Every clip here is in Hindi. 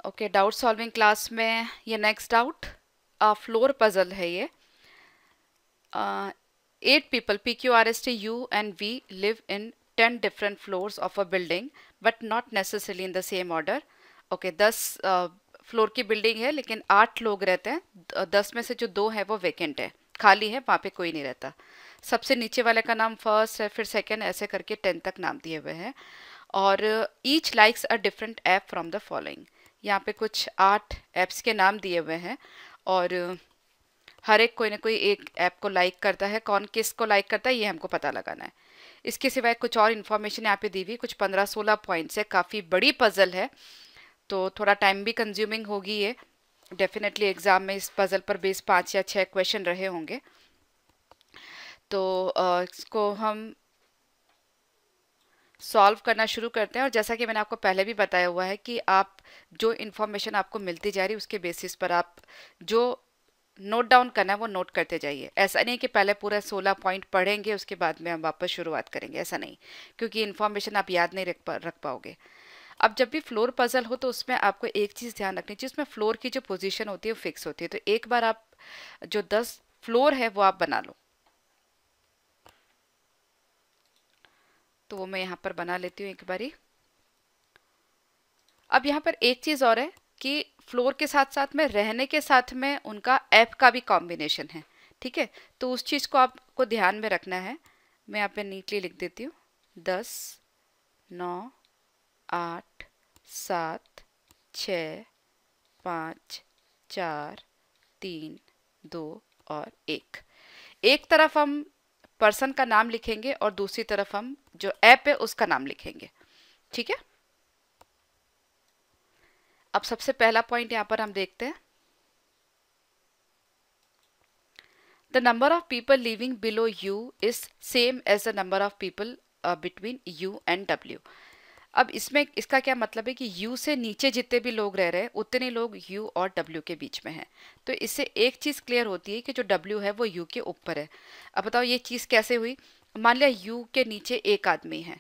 ओके, डाउट सॉल्विंग क्लास में ये नेक्स्ट डाउट फ्लोर पजल है ये. 8 people PQRST U and V live in 10 different floors of a building but not necessarily in the same order. Okay 10 floor की बिल्डिंग है लेकिन 8 लोग रहते हैं. 10 में से जो 2 है वो वेकेंट है, खाली है, वहाँ पे कोई नहीं रहता. सबसे नीचे वाले का नाम फर्स्ट है, फिर सेकंड, ऐसे करके 10 तक नाम दिए हुए हैं. और each likes a different app from the following. यहाँ पे कुछ 8 ऐप्स के नाम दिए हुए हैं और हर एक कोई ना कोई एक ऐप को लाइक करता है. कौन किस को लाइक करता है ये हमको पता लगाना है. इसके सिवाय कुछ और इन्फॉर्मेशन यहाँ पे दी हुई, कुछ 15-16 पॉइंट्स है. काफ़ी बड़ी पजल है तो थोड़ा टाइम भी कंज्यूमिंग होगी ये. डेफिनेटली एग्जाम में इस पजल पर बेस 5 या 6 क्वेश्चन रहे होंगे. तो इसको हम सॉल्व करना शुरू करते हैं. और जैसा कि मैंने आपको पहले भी बताया हुआ है कि आप जो इन्फॉर्मेशन आपको मिलती जा रही है उसके बेसिस पर आप जो नोट डाउन करना है वो नोट करते जाइए. ऐसा नहीं कि पहले पूरा 16 पॉइंट पढ़ेंगे उसके बाद में हम वापस शुरुआत करेंगे, ऐसा नहीं, क्योंकि इन्फॉर्मेशन आप याद नहीं रख पाओगे. अब जब भी फ्लोर पजल हो तो उसमें आपको एक चीज़ ध्यान रखनी चाहिए, उसमें फ्लोर की जो पोजीशन होती है वो फिक्स होती है. तो एक बार आप जो 10 फ्लोर है वो आप बना लो. तो वो मैं यहाँ पर बना लेती हूँ एक बारी. अब यहाँ पर एक चीज़ और है कि फ्लोर के साथ साथ में रहने के साथ में उनका ऐप का भी कॉम्बिनेशन है. ठीक है, तो उस चीज़ को आपको ध्यान में रखना है. मैं यहाँ पे नीटली लिख देती हूँ 10, 9, 8, 7, 6, 5, 4, 3, 2 और 1. एक तरफ हम पर्सन का नाम लिखेंगे और दूसरी तरफ हम जो ऐप है उसका नाम लिखेंगे. ठीक है, अब सबसे पहला पॉइंट यहां पर हम देखते हैं. The number of people living below U is same as the number of people between U and W. अब इसमें इसका क्या मतलब है कि U से नीचे जितने भी लोग रह रहे हैं उतने लोग U और W के बीच में हैं. तो इससे एक चीज़ क्लियर होती है कि जो W है वो U के ऊपर है. अब बताओ ये चीज़ कैसे हुई. मान लिया U के नीचे एक आदमी है,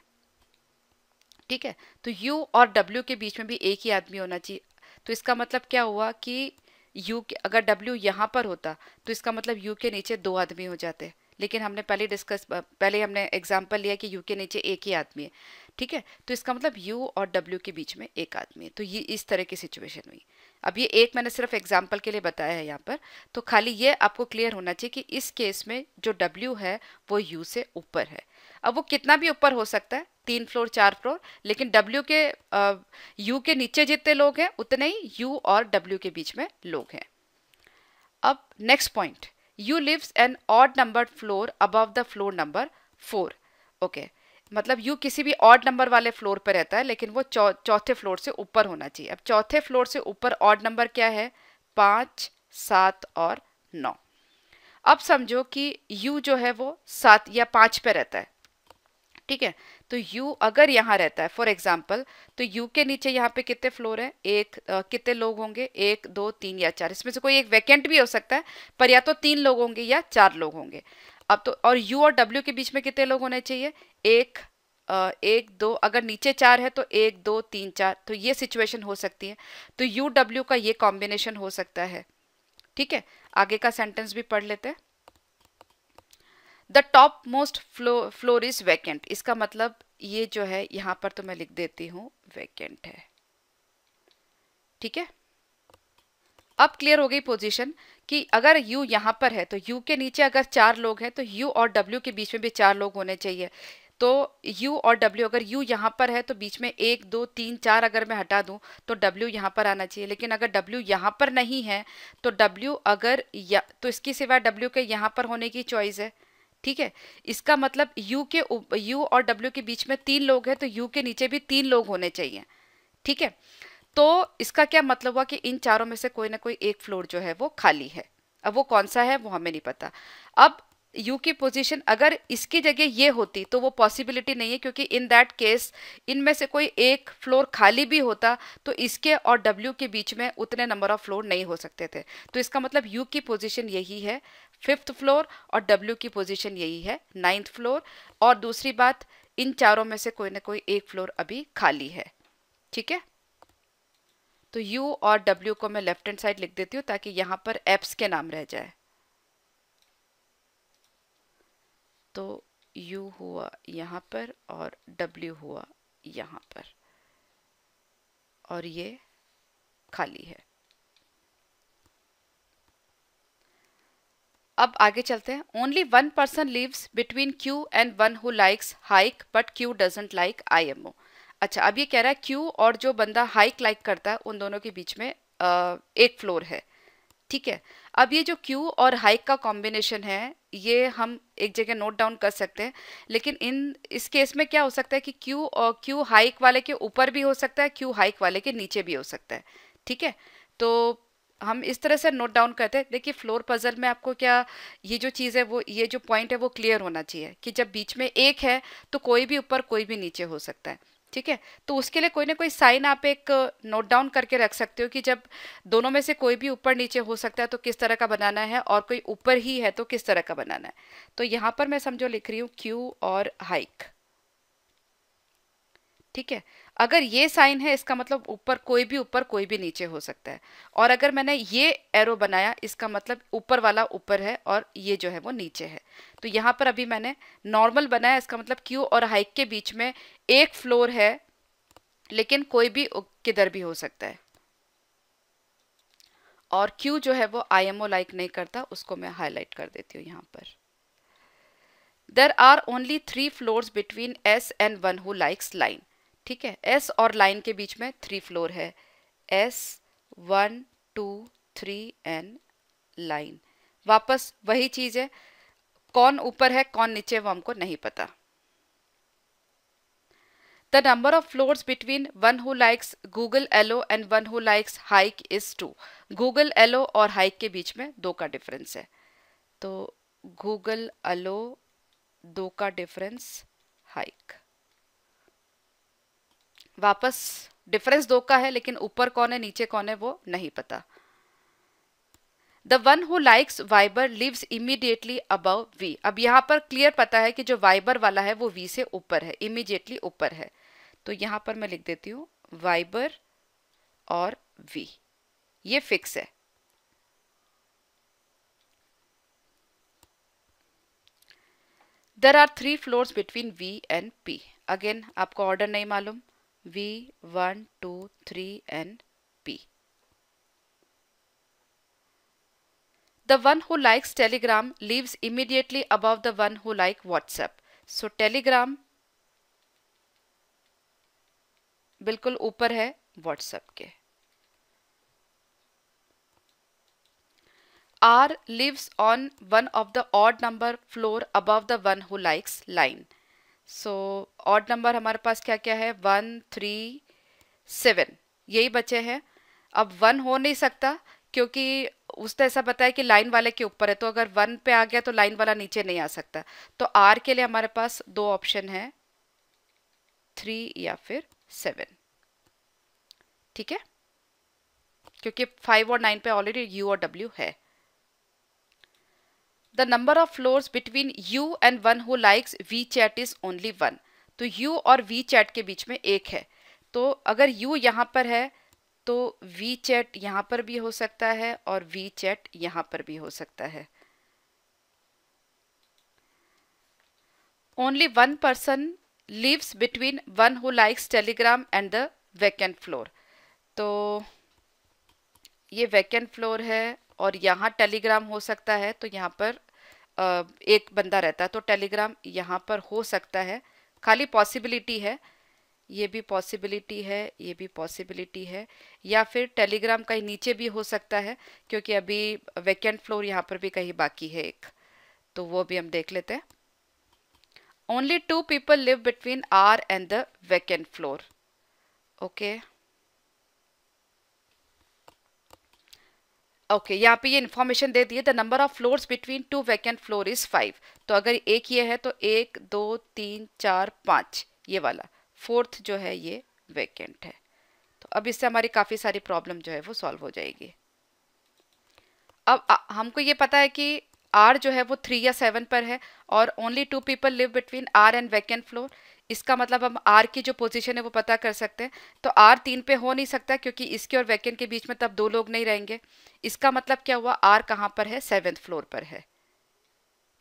ठीक है, तो U और W के बीच में भी एक ही आदमी होना चाहिए. तो इसका मतलब क्या हुआ कि U के अगर W यहाँ पर होता तो इसका मतलब U के नीचे 2 आदमी हो जाते. लेकिन हमने पहले हमने एग्जाम्पल लिया कि U के नीचे एक ही आदमी है. ठीक है, तो इसका मतलब U और W के बीच में एक आदमी है. तो ये इस तरह की सिचुएशन हुई. अब ये एक मैंने सिर्फ एग्जाम्पल के लिए बताया है यहाँ पर. तो खाली ये आपको क्लियर होना चाहिए कि इस केस में जो W है वो U से ऊपर है. अब वो कितना भी ऊपर हो सकता है, 3 फ्लोर 4 फ्लोर, लेकिन W के U के नीचे जितने लोग हैं उतने ही U और W के बीच में लोग हैं. अब next point, U lives an odd numbered floor above the floor number 4. Okay, मतलब U किसी भी ऑड नंबर वाले फ्लोर पर रहता है लेकिन वो चौथे फ्लोर से ऊपर होना चाहिए. अब चौथे फ्लोर से ऊपर ऑड नंबर क्या है, 5, 7 और 9. अब समझो कि U जो है वो 7 या 5 पे रहता है. ठीक है, तो U अगर यहाँ रहता है फॉर एग्जाम्पल, तो U के नीचे यहाँ पे कितने फ्लोर है, कितने लोग होंगे, 1, 2, 3 या 4. इसमें से कोई एक वैकेंट भी हो सकता है, पर या तो 3 लोग होंगे या 4 लोग होंगे. अब तो और U और W के बीच में कितने लोग होने चाहिए, 1, 2, अगर नीचे 4 है तो 1, 2, 3, 4. तो ये सिचुएशन हो सकती है. तो U W का ये कॉम्बिनेशन हो सकता है. ठीक है, आगे का सेंटेंस भी पढ़ लेते हैं. The top most floor is vacant. इसका मतलब ये जो है यहाँ पर तो मैं लिख देती हूँ वैकेंट है. ठीक है, अब क्लियर हो गई पोजीशन कि अगर U यहाँ पर है तो U के नीचे अगर 4 लोग हैं तो U और W के बीच में भी 4 लोग होने चाहिए. तो U और W, अगर U यहाँ पर है तो बीच में 1, 2, 3, 4 अगर मैं हटा दूं तो W यहाँ पर आना चाहिए. लेकिन अगर W यहाँ पर नहीं है तो W अगर तो इसकी सिवा W के यहाँ पर होने की चॉइस है. ठीक है, इसका मतलब U और W के बीच में 3 लोग हैं तो U के नीचे भी 3 लोग होने चाहिए. ठीक है, तो इसका क्या मतलब हुआ कि इन चारों में से कोई ना कोई एक फ्लोर जो है वो खाली है. अब वो कौन सा है वो हमें नहीं पता. अब U की पोजीशन अगर इसकी जगह ये होती तो वो पॉसिबिलिटी नहीं है, क्योंकि इन दैट केस इनमें से कोई एक फ्लोर खाली भी होता तो इसके और W के बीच में उतने नंबर ऑफ फ्लोर नहीं हो सकते थे. तो इसका मतलब U की पोजीशन यही है 5th फ्लोर और W की पोजीशन यही है 9th फ्लोर. और दूसरी बात, इन चारों में से कोई ना कोई एक फ्लोर अभी खाली है. ठीक है, तो U और W को मैं लेफ्ट हैंड साइड लिख देती हूँ ताकि यहाँ पर एप्स के नाम रह जाए। तो U हुआ यहाँ पर और W हुआ यहाँ पर, और ये खाली है। अब आगे चलते हैं। Only one person lives between Q and one who likes Hike but Q doesn't like IMO। अच्छा, अब ये कह रहा है Q और जो बंदा हाइक लाइक करता है उन दोनों के बीच में एक फ्लोर है। ठीक है, अब ये जो Q और हाइक का कॉम्बिनेशन है ये हम एक जगह नोट डाउन कर सकते हैं, लेकिन इस केस में क्या हो सकता है कि Q हाइक वाले के ऊपर भी हो सकता है, Q हाइक वाले के नीचे भी हो सकता है। ठीक है, तो हम इस तरह से नोट डाउन करते हैं। देखिए, फ्लोर पजल में आपको क्या, ये जो चीज़ है वो, ये जो पॉइंट है वो क्लियर होना चाहिए कि जब बीच में एक है तो कोई भी ऊपर कोई भी नीचे हो सकता है। ठीक है, तो उसके लिए कोई ना कोई साइन आप एक नोट डाउन करके रख सकते हो कि जब दोनों में से कोई भी ऊपर नीचे हो सकता है तो किस तरह का बनाना है, और कोई ऊपर ही है तो किस तरह का बनाना है। तो यहाँ पर मैं समझो लिख रही हूँ Q और हाइक। ठीक है, अगर ये साइन है इसका मतलब ऊपर कोई भी नीचे हो सकता है, और अगर मैंने ये एरो बनाया इसका मतलब ऊपर वाला ऊपर है और ये जो है वो नीचे है। तो यहाँ पर अभी मैंने नॉर्मल बनाया, इसका मतलब Q और हाइक के बीच में एक फ्लोर है, लेकिन कोई भी किधर भी हो सकता है। और Q जो है वो IMO लाइक नहीं करता, उसको मैं हाईलाइट कर देती हूँ यहाँ पर। There are only 3 floors between S and one who likes Line. ठीक है, S और लाइन के बीच में 3 फ्लोर है, S 1 2 3 एंड लाइन। वापस वही चीज है, कौन ऊपर है कौन नीचे वो हमको नहीं पता। The number of floors between one who likes Google Allo and one who likes Hike is 2. Google Allo और Hike के बीच में 2 का डिफरेंस है, तो Google Allo 2 का डिफरेंस Hike। वापस डिफरेंस 2 का है, लेकिन ऊपर कौन है नीचे कौन है वो नहीं पता। The one who likes Viber lives immediately above V। अब यहाँ पर क्लियर पता है कि जो Viber वाला है वो V से ऊपर है, immediately ऊपर है। तो यहाँ पर मैं लिख देती हूँ Viber और V, ये फिक्स है। There are 3 floors between V and P। Again आपको ऑर्डर नहीं मालूम, V 1 2 3 and P। The one who likes Telegram lives immediately above the one who like WhatsApp। So Telegram बिल्कुल ऊपर है WhatsApp के। R lives on one of the odd number floor above the one who likes line। So odd number हमारे पास क्या क्या है, 1 3 7, यही बचे हैं। अब 1 हो नहीं सकता क्योंकि उसने ऐसा बताया कि लाइन वाले के ऊपर है, तो अगर 1 पे आ गया तो लाइन वाला नीचे नहीं आ सकता। तो R के लिए हमारे पास 2 ऑप्शन है, 3 या फिर 7। ठीक है, क्योंकि 5 और 9 पे ऑलरेडी U और W है। The number of floors between U and one who likes WeChat is only 1। तो U और WeChat के बीच में एक है, तो अगर U यहाँ पर है तो WeChat यहाँ पर भी हो सकता है और WeChat यहाँ पर भी हो सकता है। Only one person lives between one who likes Telegram and the vacant floor। तो ये वैकेंट फ्लोर है और यहाँ टेलीग्राम हो सकता है, तो यहाँ पर एक बंदा रहता है, तो टेलीग्राम यहाँ पर हो सकता है। खाली पॉसिबिलिटी है, ये भी पॉसिबिलिटी है, ये भी पॉसिबिलिटी है, या फिर टेलीग्राम कहीं नीचे भी हो सकता है क्योंकि अभी वैकेंट फ्लोर यहाँ पर भी कहीं बाकी है एक, तो वो भी हम देख लेते हैं। Only 2 people live between R and the vacant floor। Okay okay, यहाँ पे ये इन्फॉर्मेशन दे दी है, the number of floors between 2 vacant floor is 5। तो अगर एक ये है तो 1 2 3 4 5, ये वाला 4th जो है ये वैकेंट है। तो अब इससे हमारी काफ़ी सारी प्रॉब्लम जो है वो सॉल्व हो जाएगी। अब हमको ये पता है कि R जो है वो 3 या 7 पर है और only 2 people live between R and vacant floor. इसका मतलब हम आर की जो पोजीशन है वो पता कर सकते हैं। तो आर 3 पे हो नहीं सकता क्योंकि इसके और वैकेंट के बीच में तब दो लोग नहीं रहेंगे। इसका मतलब क्या हुआ, आर कहाँ पर है, 7th फ्लोर पर है।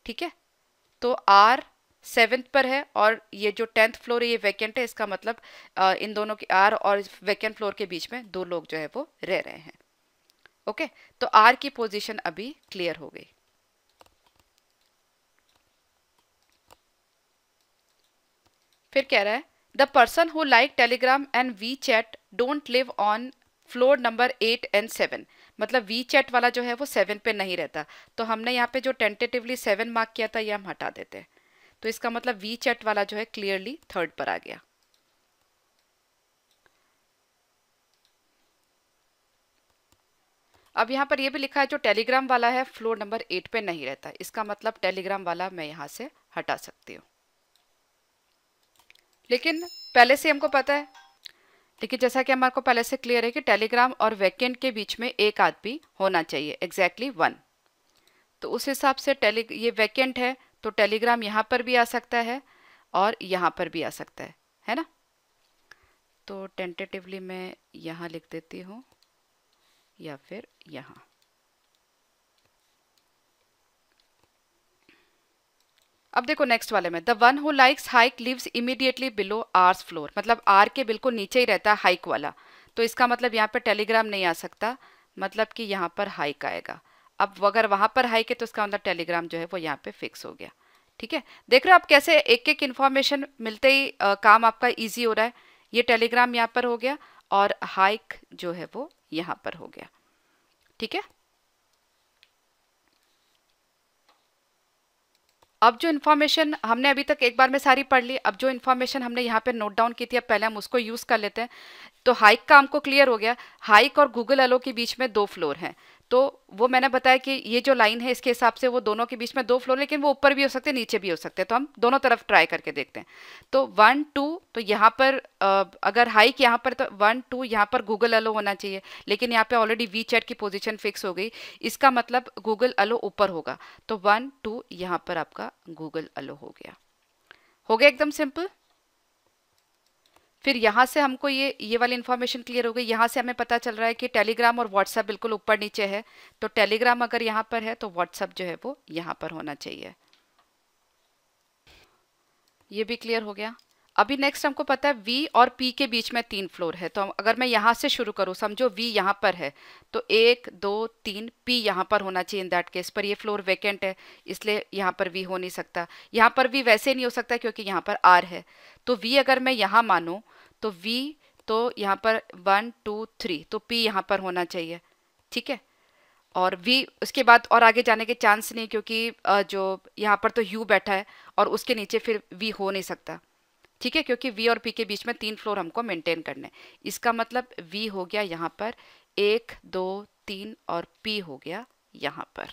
ठीक है, तो आर 7th पर है और ये जो 10th फ्लोर है ये वैकेंट है। इसका मतलब इन दोनों के आर और वैकेंट फ्लोर के बीच में दो लोग जो है वो रह रहे हैं। ओके, तो आर की पोजीशन अभी क्लियर हो गई। फिर कह रहा है the person who like Telegram and WeChat don't live on floor number 8 and 7। मतलब वी चैट वाला जो है वो 7 पे नहीं रहता। तो हमने यहाँ पे जो टेंटेटिवली 7 मार्क किया था ये हम हटा देते हैं। तो इसका मतलब वी चैट वाला जो है क्लियरली 3rd पर आ गया। अब यहाँ पर ये भी लिखा है जो टेलीग्राम वाला है फ्लोर नंबर 8 पे नहीं रहता। इसका मतलब टेलीग्राम वाला मैं यहाँ से हटा सकती हूँ। लेकिन पहले से हमको पता है, लेकिन जैसा कि हमारे को पहले से क्लियर है कि टेलीग्राम और वैकेंट के बीच में एक आदमी होना चाहिए, एग्जैक्टली 1। तो उस हिसाब से ये वैकेंट है तो टेलीग्राम यहाँ पर भी आ सकता है और यहाँ पर भी आ सकता है ना। तो टेंटेटिवली मैं यहाँ लिख देती हूँ या फिर यहाँ। अब देखो नेक्स्ट वाले में, the one who likes Hike lives immediately below R's floor. मतलब आर के बिल्कुल नीचे ही रहता है हाइक वाला। तो इसका मतलब यहाँ पर टेलीग्राम नहीं आ सकता, मतलब कि यहाँ पर हाइक आएगा। अब अगर वहां पर हाइक है तो इसका मतलब टेलीग्राम जो है वो यहाँ पे फिक्स हो गया। ठीक है, देख रहे हो आप कैसे एक एक इन्फॉर्मेशन मिलते ही काम आपका इजी हो रहा है। ये टेलीग्राम यहाँ पर हो गया और हाइक जो है वो यहाँ पर हो गया। ठीक है, अब जो इन्फॉर्मेशन हमने अभी तक एक बार में सारी पढ़ ली, अब जो इन्फॉर्मेशन हमने यहाँ पे नोट डाउन की थी अब पहले हम उसको यूज कर लेते हैं। तो हाइक का हमको क्लियर हो गया, हाइक और गूगल एलो के बीच में 2 फ्लोर हैं। तो वो मैंने बताया कि ये जो लाइन है इसके हिसाब से वो दोनों के बीच में 2 फ्लोर, लेकिन वो ऊपर भी हो सकते हैं नीचे भी हो सकते हैं। तो हम दोनों तरफ ट्राई करके देखते हैं। तो 1 2, तो यहाँ पर अगर हाइक यहाँ पर तो 1 2 यहाँ पर गूगल एलो होना चाहिए, लेकिन यहाँ पे ऑलरेडी वी चैट की पोजीशन फिक्स हो गई। इसका मतलब गूगल एलो ऊपर होगा। तो 1 2 यहाँ पर आपका गूगल एलो हो गया एकदम सिंपल। फिर यहाँ से हमको ये वाली इन्फॉर्मेशन क्लियर हो गई। यहाँ से हमें पता चल रहा है कि टेलीग्राम और व्हाट्सएप बिल्कुल ऊपर नीचे है। तो टेलीग्राम अगर यहाँ पर है तो व्हाट्सएप जो है वो यहाँ पर होना चाहिए। ये भी क्लियर हो गया। अभी नेक्स्ट हमको पता है वी और पी के बीच में 3 फ्लोर है। तो अगर मैं यहाँ से शुरू करूँ, समझो वी यहाँ पर है तो 1 2 3 पी यहाँ पर होना चाहिए। इन दैट केस पर ये फ्लोर वैकेंट है, इसलिए यहाँ पर वी हो नहीं सकता। यहाँ पर वी वैसे नहीं हो सकता क्योंकि यहाँ पर आर है। तो वी अगर मैं यहाँ मानूँ तो वी, तो यहाँ पर 1 2 3, तो पी यहाँ पर होना चाहिए। ठीक है, और वी उसके बाद और आगे जाने के चांस नहीं क्योंकि जो यहाँ पर तो यू बैठा है और उसके नीचे फिर वी हो नहीं सकता। ठीक है, क्योंकि वी और पी के बीच में 3 फ्लोर हमको मेंटेन करने। इसका मतलब वी हो गया यहाँ पर 1 2 3 और पी हो गया यहाँ पर।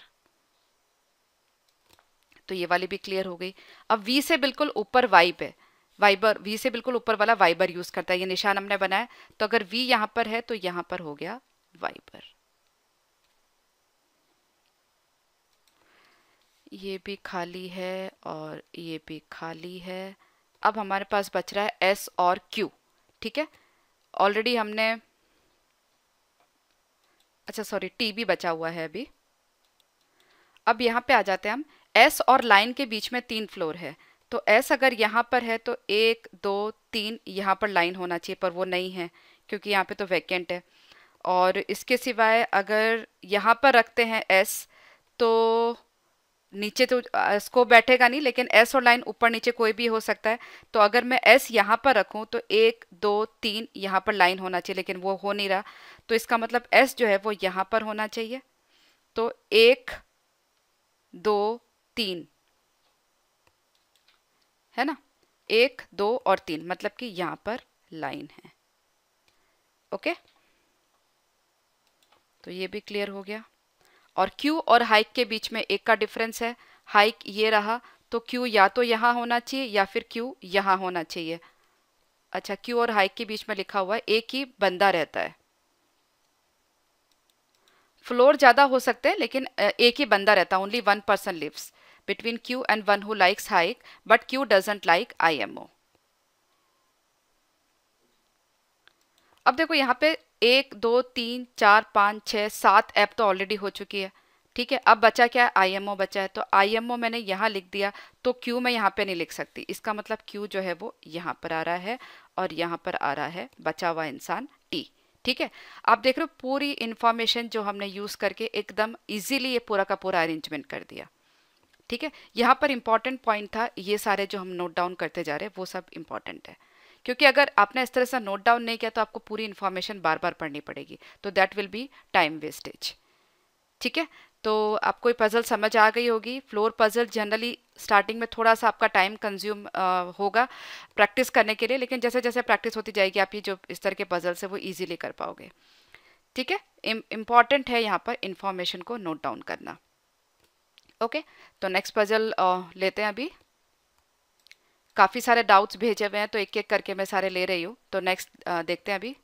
तो ये वाली भी क्लियर हो गई। अब वी से बिल्कुल ऊपर वाइब है, वाइबर, वी से बिल्कुल ऊपर वाला वाइबर यूज करता है। ये निशान हमने बनाया। तो अगर वी यहाँ पर है तो यहाँ पर हो गया वाइबर। ये भी खाली है और ये भी खाली है। अब हमारे पास बच रहा है एस और क्यू। ठीक है, ऑलरेडी हमने, अच्छा सॉरी टी भी बचा हुआ है अभी। अब यहाँ पे आ जाते हैं हम। एस और लाइन के बीच में 3 फ्लोर है। तो एस अगर यहाँ पर है तो 1 2 3 यहाँ पर लाइन होना चाहिए, पर वो नहीं है क्योंकि यहाँ पे तो वैकेंट है। और इसके सिवाय अगर यहाँ पर रखते हैं एस तो नीचे तो स्कोप बैठेगा नहीं, लेकिन एस और लाइन ऊपर नीचे कोई भी हो सकता है। तो अगर मैं एस यहाँ पर रखूँ तो 1 2 3 यहाँ पर लाइन होना चाहिए, लेकिन वो हो नहीं रहा। तो इसका मतलब एस जो है वो यहाँ पर होना चाहिए। तो 1 2 3 है ना, 1 2 और 3 मतलब कि यहाँ पर लाइन है। ओके, तो ये भी क्लियर हो गया। और Q और हाइक के बीच में एक का डिफरेंस है। हाइक ये रहा तो Q या तो यहाँ होना चाहिए या फिर Q यहाँ होना चाहिए। अच्छा, Q और हाइक के बीच में लिखा हुआ है एक ही बंदा रहता है। फ्लोर ज्यादा हो सकते हैं लेकिन एक ही बंदा रहता है। Only 1 person lives between Q and one who likes Hike but Q doesn't like IMO। अब देखो यहाँ पे 1 2 3 4 5 6 7 ऐप तो ऑलरेडी हो चुकी है, ठीक है। अब बचा क्या है, IMO बचा है, तो IMO मैंने यहाँ लिख दिया, तो Q मैं यहाँ पे नहीं लिख सकती, इसका मतलब Q जो है वो यहाँ पर आ रहा है और यहाँ पर आ रहा है बचा हुआ इंसान T, ठीक है। आप देख रहे हो पूरी इंफॉर्मेशन जो हमने यूज करके एकदम इजीली ये पूरा का पूरा अरेंजमेंट कर दिया, ठीक है। यहाँ पर इंपॉर्टेंट पॉइंट था, ये सारे जो हम नोट डाउन करते जा रहे हैं वो सब इंपॉर्टेंट है, क्योंकि अगर आपने इस तरह से नोट डाउन नहीं किया तो आपको पूरी इन्फॉर्मेशन बार बार पढ़नी पड़ेगी, तो that will be time wastage, ठीक है। तो आपको ये पजल समझ आ गई होगी। फ्लोर पजल जनरली स्टार्टिंग में थोड़ा सा आपका टाइम कंज्यूम होगा प्रैक्टिस करने के लिए, लेकिन जैसे जैसे प्रैक्टिस होती जाएगी आप ये जो इस तरह के पजल्स है वो इजीली कर पाओगे, ठीक है। इम्पॉर्टेंट है यहाँ पर इंफॉर्मेशन को नोट डाउन करना। ओके, तो नेक्स्ट पजल लेते हैं अभी। काफ़ी सारे डाउट्स भेजे हुए हैं तो एक एक करके मैं सारे ले रही हूँ, तो नेक्स्ट देखते हैं अभी।